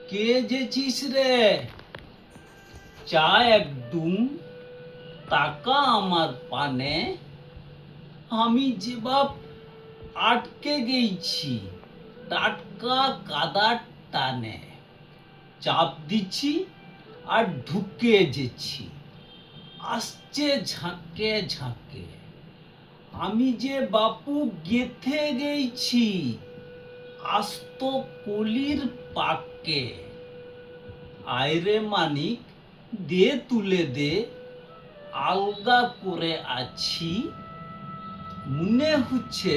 কে যেছিস রে? চা একদম, টাকা আমার পানে। আমি যে বাপ আটকে গেছি টাটকা কাদার টানে। চাপ দিচ্ছি আর ঢুকে যেছি, আসছে ঝাঁকে ঝাঁকে। আমি যে বাপু গেথে গেছি আস্ত কলির পাকে। আয়রে মানিক দে তুলে দে, আলগা করে আছি। মনে হচ্ছে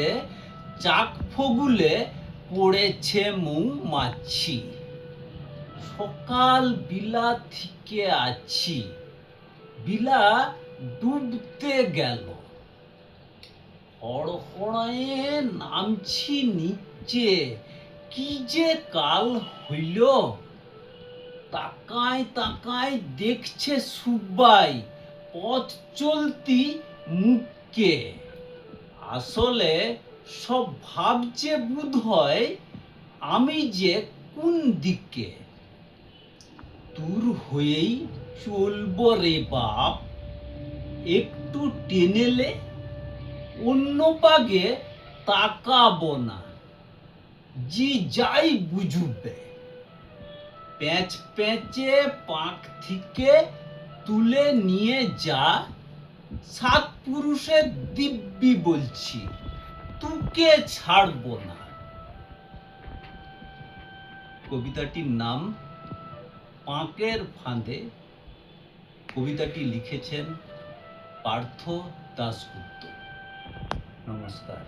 চাক ফগুলে পড়েছে মৌমাছি। সকাল বিলা থেকে আছি, বিলা ডুবতে গেল। হড়হড়ায়ে নামছি নিচে, কি যে কাল হইল। তাকায় তাকায় দেখছে সুব্বাই পথ চলতি মুখকে। আসলে সব ভাবছে বোধহয় আমি যে কোন দিকে। তোর হয়েই চলব রে বাপ, একটু টেনেলে অন্য পাগে তাকাবো না। জি যাই বুঝবে, প্যাঁচ প্যাঁচে পাক থেকে তুলে নিয়ে যা। সাত পুরুষের দিব্যি বলছি, তোকে ছাড়বো না। কবিতাটির নাম পাঁকের ফাঁদে। কবিতাটি লিখেছেন পার্থ দাশগুপ্ত। নমস্কার।